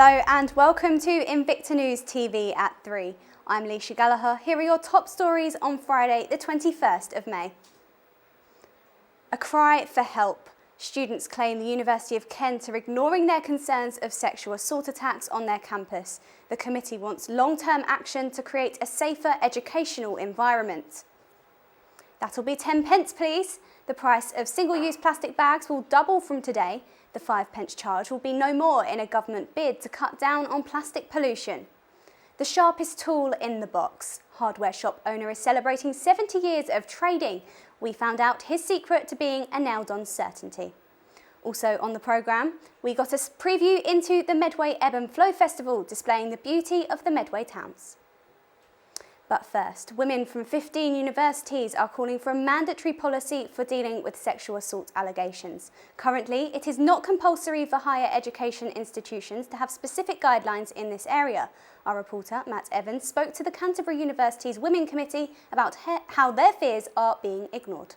Hello and welcome to Invicta News TV at 3. I'm Leisha Gallagher. Here are your top stories on Friday the 21st of May. A cry for help. Students claim the University of Kent are ignoring their concerns of sexual assault attacks on their campus. The committee wants long-term action to create a safer educational environment. That'll be 10 pence, please. The price of single-use plastic bags will double from today. The 5 pence charge will be no more in a government bid to cut down on plastic pollution. The sharpest tool in the box. Hardware shop owner is celebrating 70 years of trading. We found out his secret to being a nailed-on certainty. Also on the programme, we got a preview into the Medway Ebb and Flow Festival, displaying the beauty of the Medway towns. But first, women from 15 universities are calling for a mandatory policy for dealing with sexual assault allegations. Currently, it is not compulsory for higher education institutions to have specific guidelines in this area. Our reporter, Matt Evans, spoke to the Canterbury University's Women Committee about how their fears are being ignored.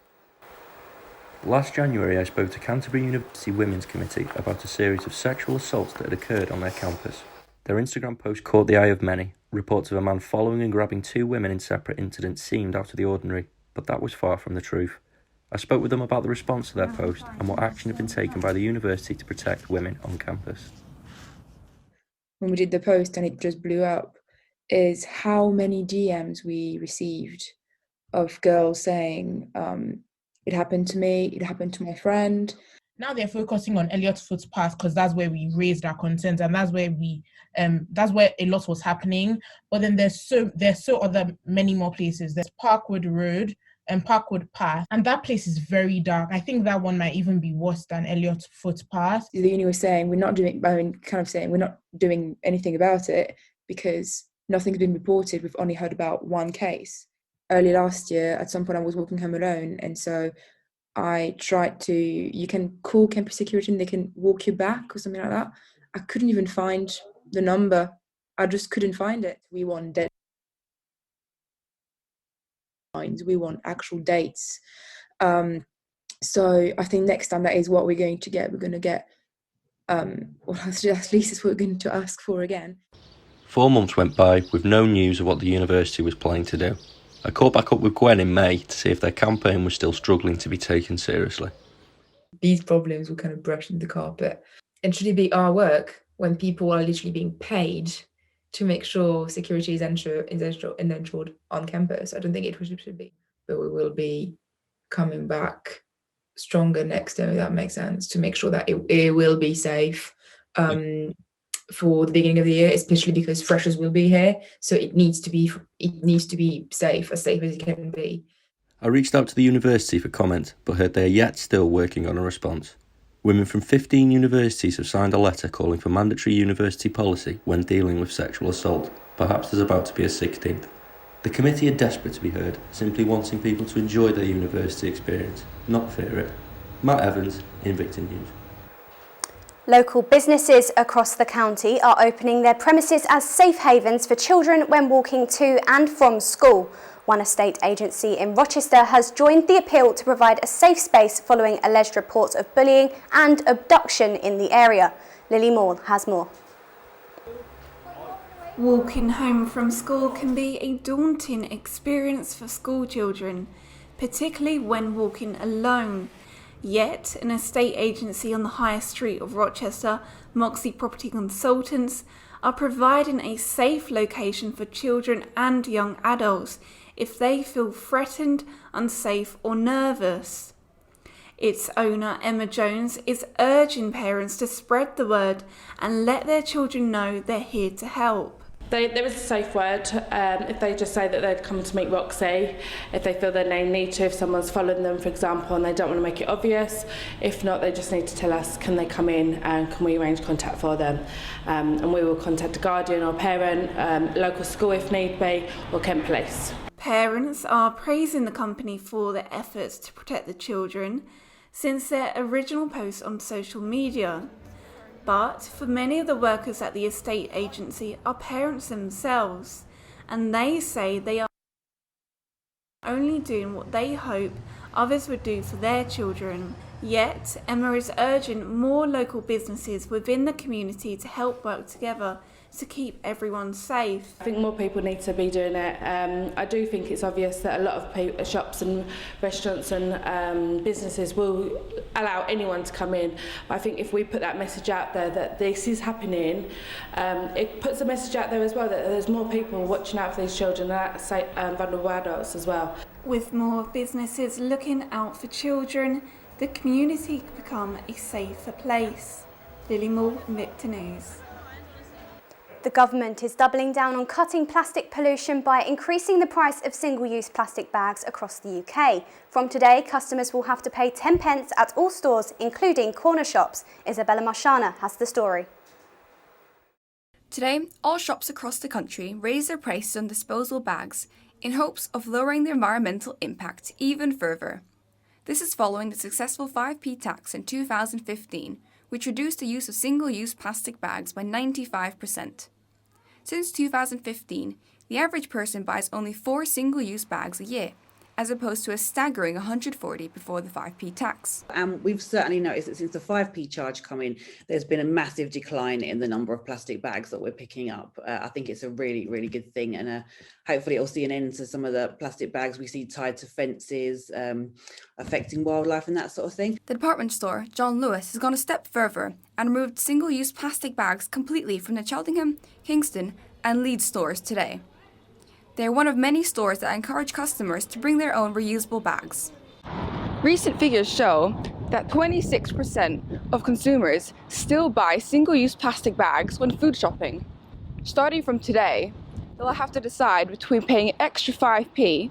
Last January, I spoke to Canterbury University Women's Committee about a series of sexual assaults that had occurred on their campus. Their Instagram post caught the eye of many. Reports of a man following and grabbing 2 women in separate incidents seemed out of the ordinary, but that was far from the truth. I spoke with them about the response to their post and what action had been taken by the university to protect women on campus. When we did the post and it just blew up, is how many DMs we received of girls saying, it happened to me, it happened to my friend. Now they're focusing on Elliot Footpath because that's where we raised our concerns and that's where a lot was happening. But then there's so many more places. There's Parkwood Road and Parkwood Path, and that place is very dark. I think that one might even be worse than Elliot Footpath. The uni was saying we're not doing anything about it because nothing's been reported. We've only heard about one case. Early last year, at some point, I was walking home alone, and so I tried to, you can call campus security and they can walk you back or something like that. I couldn't even find the number. I just couldn't find it. We want deadlines. We want actual dates. So I think next time that is what we're going to get. We're going to get, at least it's what we're going to ask for again. 4 months went by with no news of what the university was planning to do. I caught back up with Gwen in May to see if their campaign was still struggling to be taken seriously. These problems were kind of brushed into the carpet. And should it be our work when people are literally being paid to make sure security is ensured on campus? I don't think it should be. But we will be coming back stronger next time, if that makes sense, to make sure that it will be safe. For the beginning of the year, especially because freshers will be here, so it needs to be safe as it can be. I reached out to the university for comment, but heard they are yet still working on a response. Women from 15 universities have signed a letter calling for mandatory university policy when dealing with sexual assault. Perhaps there's about to be a 16th. The committee are desperate to be heard, simply wanting people to enjoy their university experience, not fear it. Matt Evans, Invicta News. Local businesses across the county are opening their premises as safe havens for children when walking to and from school. One estate agency in Rochester has joined the appeal to provide a safe space following alleged reports of bullying and abduction in the area. Lily Moore has more. Walking home from school can be a daunting experience for school children, particularly when walking alone. Yet, an estate agency on the High Street of Rochester, Moxie Property Consultants, are providing a safe location for children and young adults if they feel threatened, unsafe or nervous. Its owner, Emma Jones, is urging parents to spread the word and let their children know they're here to help. There is a safe word if they just say that they'd come to meet Roxy, if they feel they need to, if someone's following them, for example, and they don't want to make it obvious. If not, they just need to tell us, can they come in and can we arrange contact for them? And we will contact a guardian or parent, local school if need be, or Kent Police. Parents are praising the company for their efforts to protect the children since their original post on social media. But for many of the workers at the estate agency are parents themselves, and they say they are only doing what they hope others would do for their children. Yet, Emma is urging more local businesses within the community to help work together to keep everyone safe. I think more people need to be doing it. I do think it's obvious that a lot of shops and restaurants and businesses will allow anyone to come in. But I think if we put that message out there that this is happening, it puts a message out there as well that there's more people watching out for these children and vulnerable adults as well. With more businesses looking out for children, the community could become a safer place. Lily Moore, Invicta News. The government is doubling down on cutting plastic pollution by increasing the price of single-use plastic bags across the UK. From today, customers will have to pay 10 pence at all stores, including corner shops. Isabella Marshana has the story. Today, all shops across the country raise their prices on disposable bags in hopes of lowering the environmental impact even further. This is following the successful 5p tax in 2015, which reduced the use of single-use plastic bags by 95%. Since 2015, the average person buys only 4 single-use bags a year, as opposed to a staggering 140 before the 5p tax. And we've certainly noticed that since the 5p charge come in, there's been a massive decline in the number of plastic bags that we're picking up. I think it's a really, really good thing, and hopefully it'll see an end to some of the plastic bags we see tied to fences, affecting wildlife and that sort of thing. The department store, John Lewis, has gone a step further and removed single-use plastic bags completely from the Cheltenham, Kingston and Leeds stores today. They are one of many stores that encourage customers to bring their own reusable bags. Recent figures show that 26% of consumers still buy single-use plastic bags when food shopping. Starting from today, they'll have to decide between paying extra 5p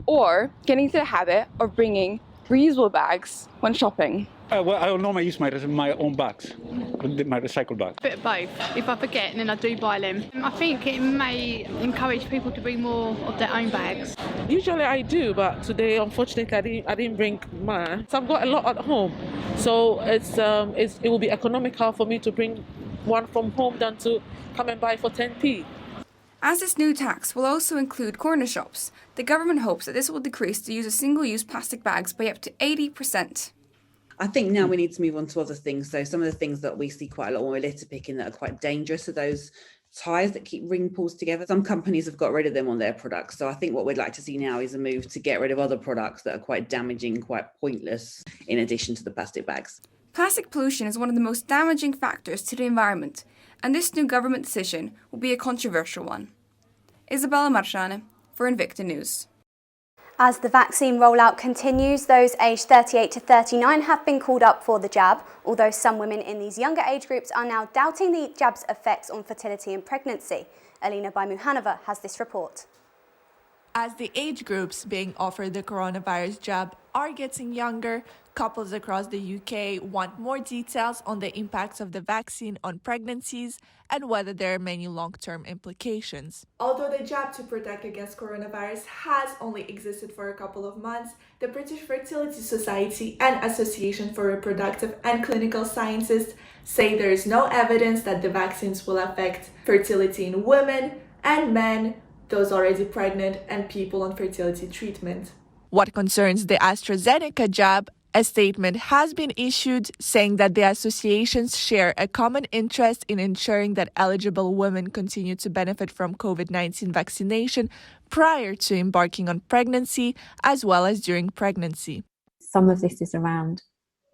or getting into the habit of bringing reusable bags when shopping. Well, I normally use my own bags, my recycled bags. Bit of both. If I forget, and then I do buy them. I think it may encourage people to bring more of their own bags. Usually I do, but today, unfortunately, I didn't bring mine. So I've got a lot at home, so it will be economical for me to bring one from home than to come and buy for 10p. As this new tax will also include corner shops, the government hopes that this will decrease the use of single-use plastic bags by up to 80%. I think now we need to move on to other things. So some of the things that we see quite a lot when we're litter picking that are quite dangerous are those ties that keep ring pulls together. Some companies have got rid of them on their products. So I think what we'd like to see now is a move to get rid of other products that are quite damaging, quite pointless, in addition to the plastic bags. Plastic pollution is one of the most damaging factors to the environment, and this new government decision will be a controversial one. Isabella Marshana for Invicta News. As the vaccine rollout continues, those aged 38 to 39 have been called up for the jab, although some women in these younger age groups are now doubting the jab's effects on fertility and pregnancy. Alina Baimuhanova has this report. As the age groups being offered the coronavirus jab are getting younger, couples across the UK want more details on the impacts of the vaccine on pregnancies and whether there are many long-term implications. Although the jab to protect against coronavirus has only existed for a couple of months, the British Fertility Society and Association for Reproductive and Clinical Sciences say there is no evidence that the vaccines will affect fertility in women and men, those already pregnant, and people on fertility treatment. What concerns the AstraZeneca jab, a statement has been issued saying that the associations share a common interest in ensuring that eligible women continue to benefit from COVID-19 vaccination prior to embarking on pregnancy as well as during pregnancy. Some of this is around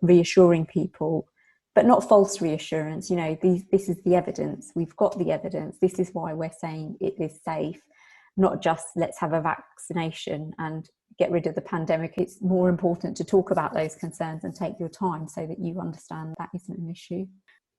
reassuring people, but not false reassurance. You know, this is the evidence. We've got the evidence. This is why we're saying it is safe, not just let's have a vaccination and get rid of the pandemic. It's more important to talk about those concerns and take your time so that you understand that isn't an issue.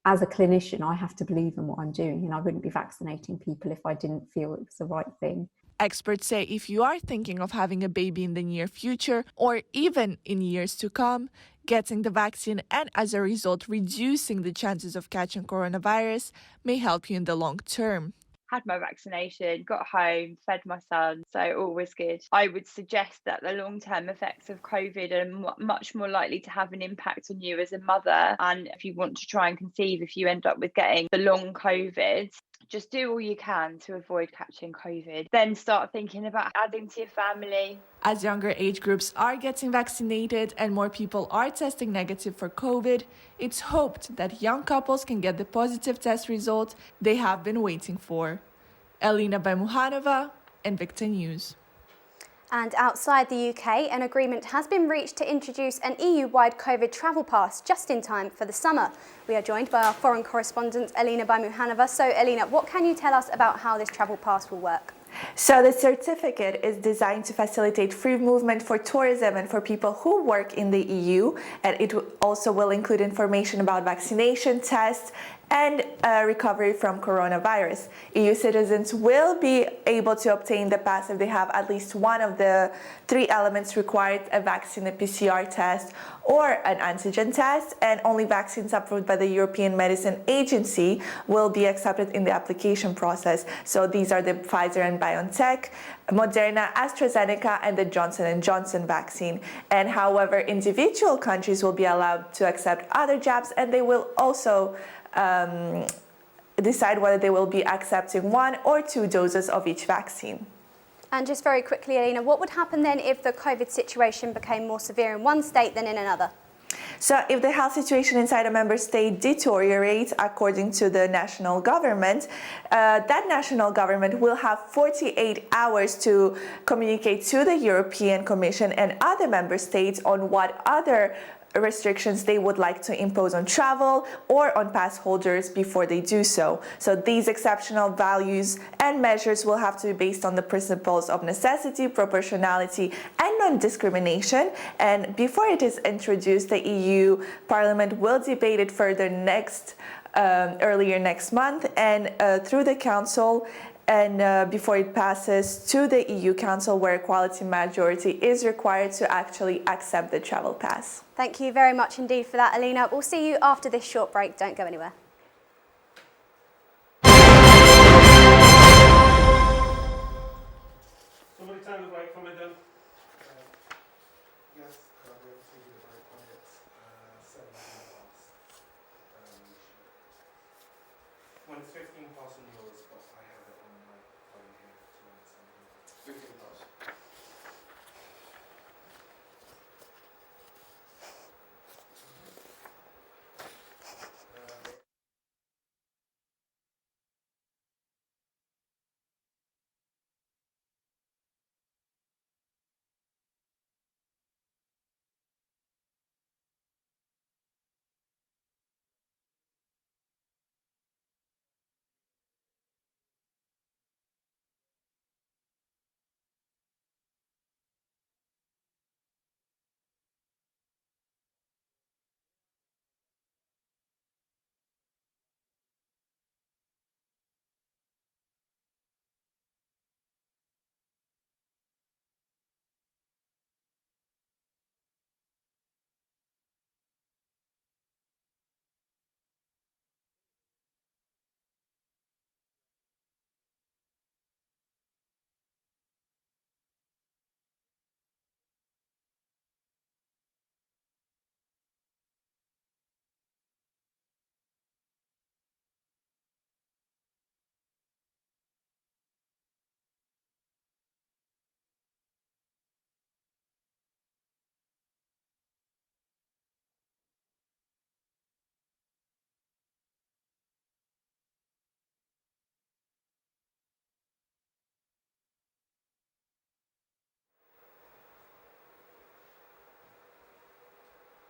As a clinician, I have to believe in what I'm doing, and I wouldn't be vaccinating people if I didn't feel it was the right thing. Experts say if you are thinking of having a baby in the near future or even in years to come, getting the vaccine and as a result reducing the chances of catching coronavirus may help you in the long term. Had my vaccination, got home, fed my son, so all was good. I would suggest that the long-term effects of COVID are much more likely to have an impact on you as a mother, and if you want to try and conceive, if you end up with getting the long COVID, just do all you can to avoid catching COVID. Then start thinking about adding to your family. As younger age groups are getting vaccinated and more people are testing negative for COVID, it's hoped that young couples can get the positive test result they have been waiting for. Elina Baimuhanova, Invicta News. And outside the UK, an agreement has been reached to introduce an EU-wide COVID travel pass just in time for the summer. We are joined by our foreign correspondent, Elina Baimuhanova. So, Elina, what can you tell us about how this travel pass will work? So the certificate is designed to facilitate free movement for tourism and for people who work in the EU, and it also will include information about vaccination tests and recovery from coronavirus. EU citizens will be able to obtain the pass if they have at least one of the 3 elements required: a vaccine, a PCR test, or an antigen test, and only vaccines approved by the European Medicine Agency will be accepted in the application process. So these are the Pfizer and BioNTech, Moderna, AstraZeneca, and the Johnson & Johnson vaccine. And however, individual countries will be allowed to accept other jabs, and they will also decide whether they will be accepting 1 or 2 doses of each vaccine. And just very quickly, Elina, what would happen then if the COVID situation became more severe in one state than in another? So if the health situation inside a member state deteriorates, according to the national government, that national government will have 48 hours to communicate to the European Commission and other member states on what other restrictions they would like to impose on travel or on pass holders before they do so. So these exceptional values and measures will have to be based on the principles of necessity, proportionality, and non-discrimination. And before it is introduced, the EU Parliament will debate it further earlier next month, and through the Council, and before it passes to the EU Council, where a qualified majority is required to actually accept the travel pass. Thank you very much indeed for that, Elina. We'll see you after this short break. Don't go anywhere. Somebody turn the brake for me then. Yes, we're proceeding with our project 17 past. When it's 15 past on yours, but I have it on my phone here to 15 past.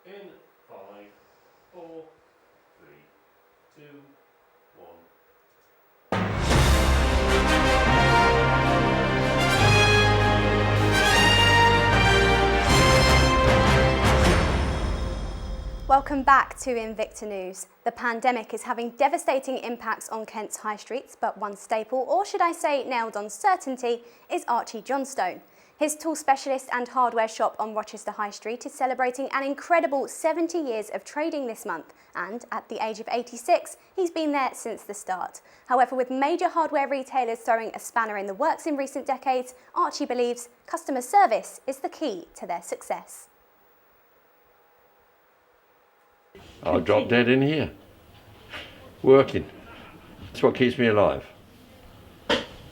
In 5, 4, 3, 2, 1. Welcome back to Invicta News. The pandemic is having devastating impacts on Kent's high streets, but one staple, or should I say nailed on certainty, is Archie Johnstone. His tool specialist and hardware shop on Rochester High Street is celebrating an incredible 70 years of trading this month, and at the age of 86, he's been there since the start. However, with major hardware retailers throwing a spanner in the works in recent decades, Archie believes customer service is the key to their success. I'll drop dead in here, working. That's what keeps me alive.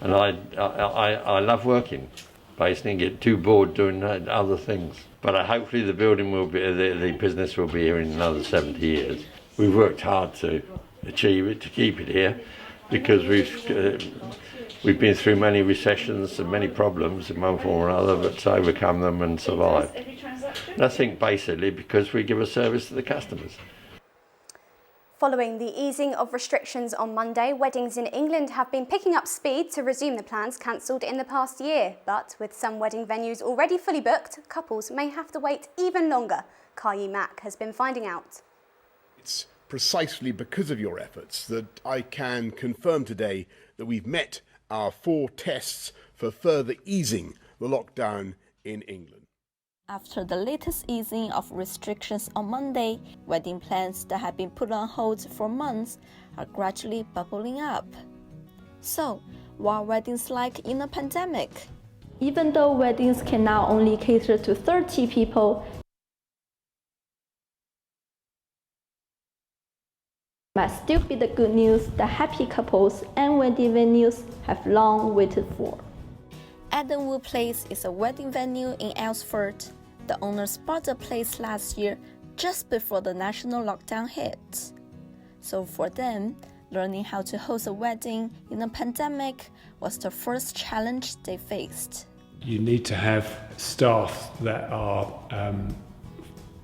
And I love working, basically, and get too bored doing other things. But hopefully the building will be, the business will be here in another 70 years. We've worked hard to achieve it, to keep it here, because we've been through many recessions and many problems in one form or another, but to overcome them and survive. And I think basically because we give a service to the customers. Following the easing of restrictions on Monday, weddings in England have been picking up speed to resume the plans cancelled in the past year. But with some wedding venues already fully booked, couples may have to wait even longer. Kayi Mack has been finding out. It's precisely because of your efforts that I can confirm today that we've met our 4 tests for further easing the lockdown in England. After the latest easing of restrictions on Monday, wedding plans that had been put on hold for months are gradually bubbling up. So, what are weddings like in a pandemic? Even though weddings can now only cater to 30 people, might still be the good news that happy couples and wedding venues have long waited for. Edenwood Place is a wedding venue in Elsford. The owners bought the place last year just before the national lockdown hit. So for them, learning how to host a wedding in a pandemic was the first challenge they faced. You need to have staff that are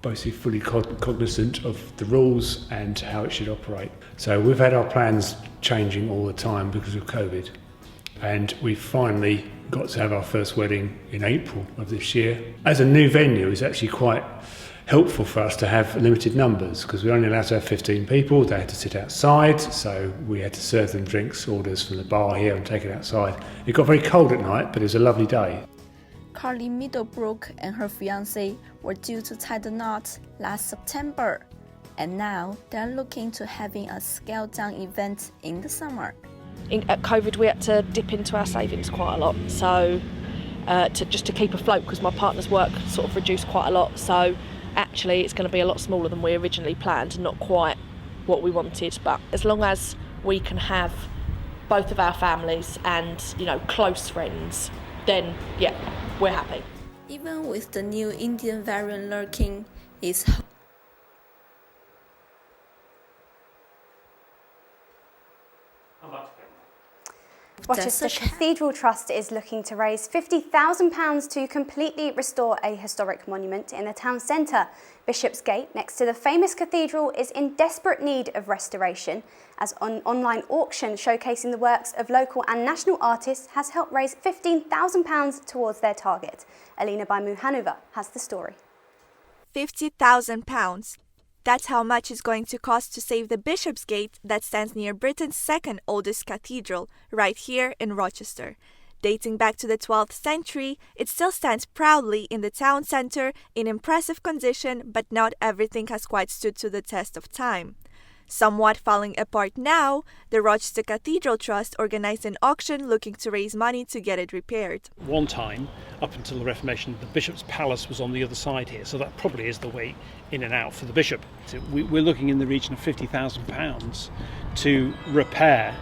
basically fully cognizant of the rules and how it should operate. So we've had our plans changing all the time because of COVID. And we finally got to have our first wedding in April of this year. As a new venue, it's actually quite helpful for us to have limited numbers because we're only allowed to have 15 people. They had to sit outside, so we had to serve them drinks, orders from the bar here and take it outside. It got very cold at night, but it was a lovely day. Carly Middlebrook and her fiancé were due to tie the knot last September, and now they're looking to having a scaled-down event in the summer. At COVID, we had to dip into our savings quite a lot, so to keep afloat because my partner's work sort of reduced quite a lot. So actually, it's going to be a lot smaller than we originally planned, and not quite what we wanted. But as long as we can have both of our families and close friends, then yeah, we're happy. Even with the new Indian variant lurking, it's Rochester Cathedral Trust is looking to raise £50,000 to completely restore a historic monument in the town centre. Bishopsgate, next to the famous cathedral, is in desperate need of restoration, as an online auction showcasing the works of local and national artists has helped raise £15,000 towards their target. Alina Baimuhanova has the story. £50,000. That's how much it's going to cost to save the Bishopsgate that stands near Britain's second oldest cathedral, right here in Rochester. Dating back to the 12th century, it still stands proudly in the town centre in impressive condition, but not everything has quite stood to the test of time. Somewhat falling apart now, the Rochester Cathedral Trust organised an auction looking to raise money to get it repaired. One time, up until the Reformation, the Bishop's Palace was on the other side here, so that probably is the way in and out for the Bishop. So we're looking in the region of £50,000 to repair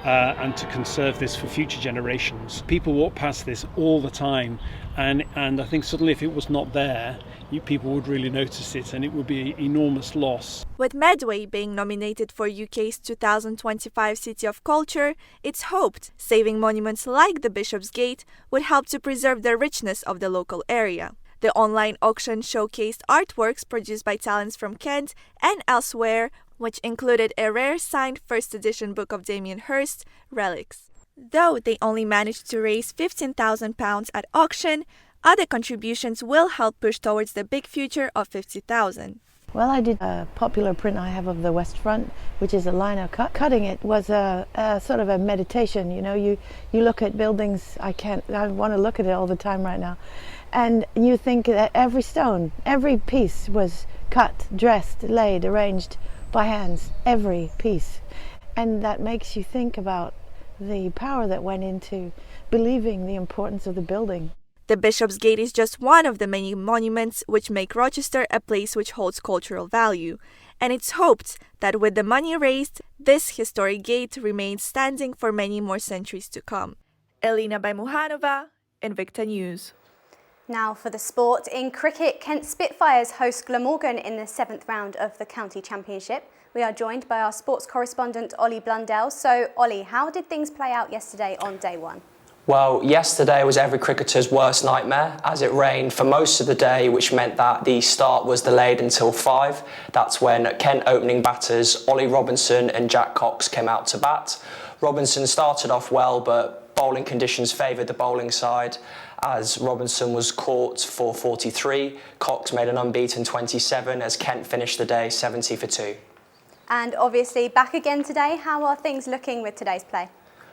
and to conserve this for future generations. People walk past this all the time, and I think suddenly if it was not there, people would really notice it, and it would be an enormous loss. With Medway being nominated for UK's 2025 City of Culture, it's hoped saving monuments like the Bishopsgate would help to preserve the richness of the local area. The online auction showcased artworks produced by talents from Kent and elsewhere, which included a rare signed first edition book of Damien Hirst, Relics. Though they only managed to raise £15,000 at auction, other contributions will help push towards the big future of £50,000. Well, I did a popular print I have of the West Front, which is a liner cut. Cutting it was a sort of a meditation. You look at buildings, I want to look at it all the time right now. And you think that every stone, every piece was cut, dressed, laid, arranged by hands, every piece. And that makes you think about the power that went into believing the importance of the building. The Bishopsgate is just one of the many monuments which make Rochester a place which holds cultural value, and it's hoped that with the money raised, this historic gate remains standing for many more centuries to come. Elina Baimuhanova, Invicta News. Now for the sport. In cricket, Kent Spitfires host Glamorgan in the 7th round of the County Championship. We are joined by our sports correspondent, Ollie Blundell. So, Ollie, how did things play out yesterday on day one? Well, yesterday was every cricketer's worst nightmare as it rained for most of the day, which meant that the start was delayed until 5. That's when Kent opening batters Ollie Robinson and Jack Cox came out to bat. Robinson started off well, but bowling conditions favoured the bowling side as Robinson was caught for 43. Cox made an unbeaten 27 as Kent finished the day 70 for 2. And obviously back again today. How are things looking with today's play?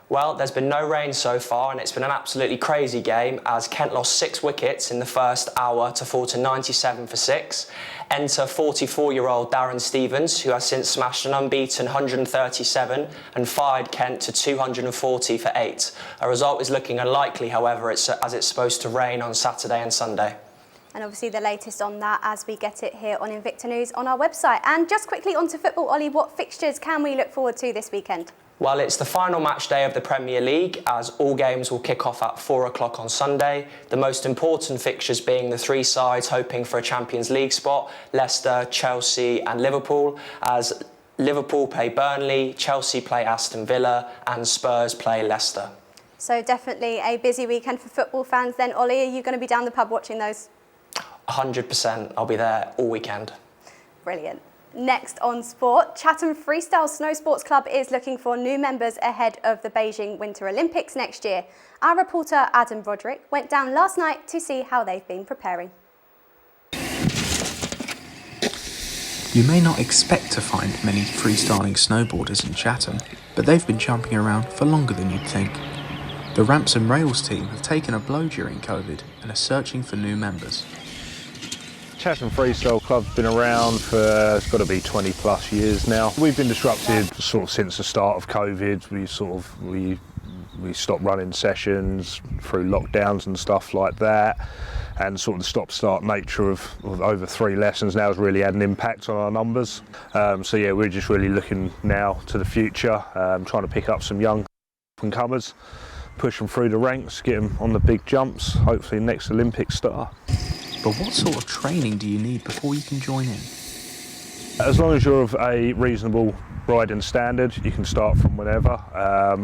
Well, there's been no rain so far and it's been an absolutely crazy game as Kent lost 6 wickets in the first hour to fall to 97 for 6. Enter 44-year-old Darren Stevens, who has since smashed an unbeaten 137 and fired Kent to 240 for 8. A result is looking unlikely, however, as it's supposed to rain on Saturday and Sunday. And obviously the latest on that as we get it here on Invicta News on our website. And just quickly onto football, Ollie, what fixtures can we look forward to this weekend? Well, it's the final match day of the Premier League as all games will kick off at 4 o'clock on Sunday. The most important fixtures being the 3 sides hoping for a Champions League spot, Leicester, Chelsea and Liverpool, as Liverpool play Burnley, Chelsea play Aston Villa and Spurs play Leicester. So definitely a busy weekend for football fans then. Ollie, are you going to be down the pub watching those? 100%, I'll be there all weekend. Brilliant. Next on sport, Chatham Freestyle Snow Sports Club is looking for new members ahead of the Beijing Winter Olympics next year. Our reporter Adam Broderick went down last night to see how they've been preparing. You may not expect to find many freestyling snowboarders in Chatham, but they've been jumping around for longer than you'd think. The Ramps and Rails team have taken a blow during COVID and are searching for new members. Chatham Freestyle Club's been around for, it's got to be 20 plus years now. We've been disrupted sort of since the start of COVID. We stopped running sessions through lockdowns and stuff like that, and sort of the stop-start nature of over 3 lessons now has really had an impact on our numbers. So yeah, we're just really looking now to the future, trying to pick up some young up-and-comers, push them through the ranks, get them on the big jumps, hopefully next Olympic star. But what sort of training do you need before you can join in? As long as you're of a reasonable riding standard, you can start from whenever.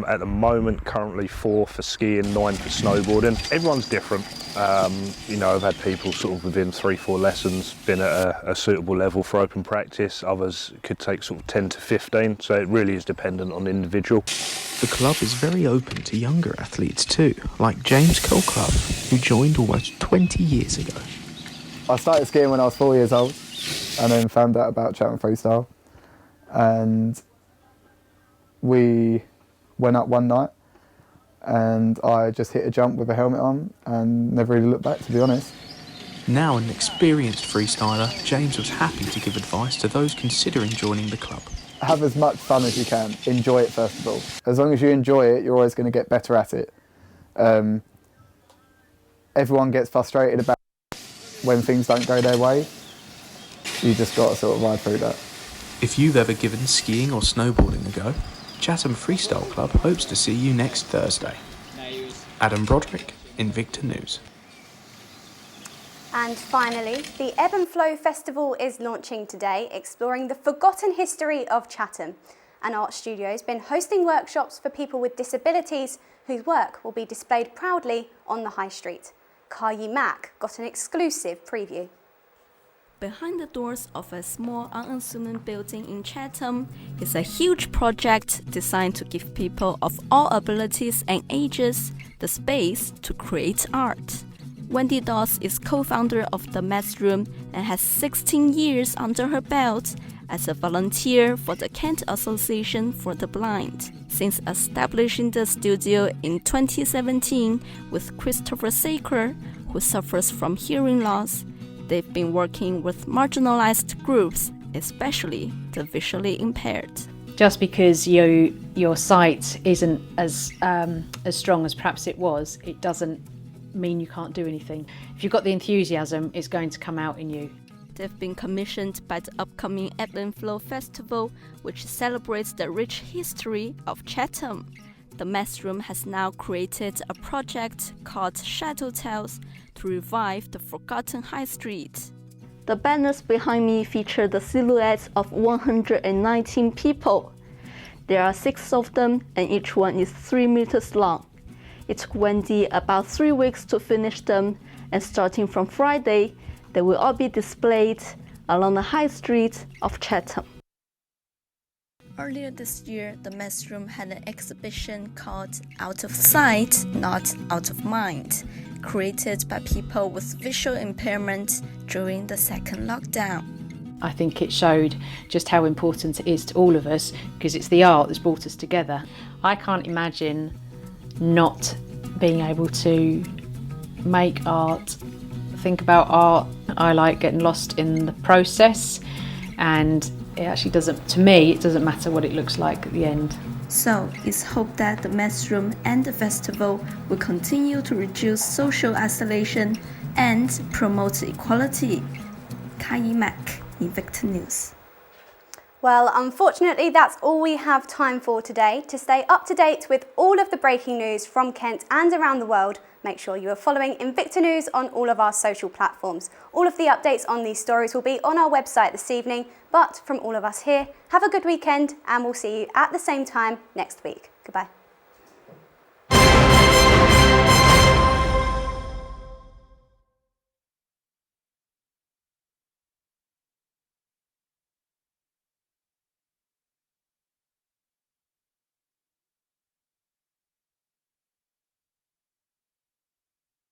At the moment, currently 4 for skiing, 9 for snowboarding. Everyone's different. You know, I've had people sort of within 3-4 lessons been at a suitable level for open practice. Others could take sort of 10 to 15, so it really is dependent on the individual. The club is very open to younger athletes too, like James Colclough, who joined almost 20 years ago. I started skiing when I was 4 years old and then found out about Chatham Freestyle, and we went up one night and I just hit a jump with a helmet on and never really looked back, to be honest. Now an experienced freestyler, James was happy to give advice to those considering joining the club. Have as much fun as you can. Enjoy it first of all. As long as you enjoy it, you're always going to get better at it. Everyone gets frustrated about when things don't go their way. You just got to sort of ride through that. If you've ever given skiing or snowboarding a go, Chatham Freestyle Club hopes to see you next Thursday. Adam Broderick, Invicta News. And finally, the Ebb and Flow Festival is launching today, exploring the forgotten history of Chatham. An art studio has been hosting workshops for people with disabilities whose work will be displayed proudly on the high street. Kayi Mack got an exclusive preview. Behind the doors of a small unassuming building in Chatham is a huge project designed to give people of all abilities and ages the space to create art. Wendy Dawes is co-founder of the Mess Room and has 16 years under her belt as a volunteer for the Kent Association for the Blind. Since establishing the studio in 2017 with Christopher Saker, who suffers from hearing loss, they've been working with marginalized groups, especially the visually impaired. Just because your sight isn't as strong as perhaps it was, it doesn't mean you can't do anything. If you've got the enthusiasm, it's going to come out in you. They've been commissioned by the upcoming Ebb and Flow Festival, which celebrates the rich history of Chatham. the mess room has now created a project called Shadow Tales to revive the forgotten high street. The banners behind me feature the silhouettes of 119 people. There are 6 of them, and each one is 3 meters long. It took Wendy about 3 weeks to finish them, and starting from Friday, they will all be displayed along the high street of Chatham. Earlier this year, the mess room had an exhibition called Out of Sight, Not Out of Mind, created by people with visual impairment during the second lockdown. I think it showed just how important it is to all of us, because it's the art that's brought us together. I can't imagine not being able to make art, think about art. I like getting lost in the process, and it actually doesn't, to me, it doesn't matter what it looks like at the end. So it's hoped that the mess room and the festival will continue to reduce social isolation and promote equality. Kai Mac, Invicta News. Well, unfortunately, that's all we have time for today. To stay up to date with all of the breaking news from Kent and around the world, make sure you are following Invicta News on all of our social platforms. All of the updates on these stories will be on our website this evening. But from all of us here, have a good weekend, and we'll see you at the same time next week. Goodbye.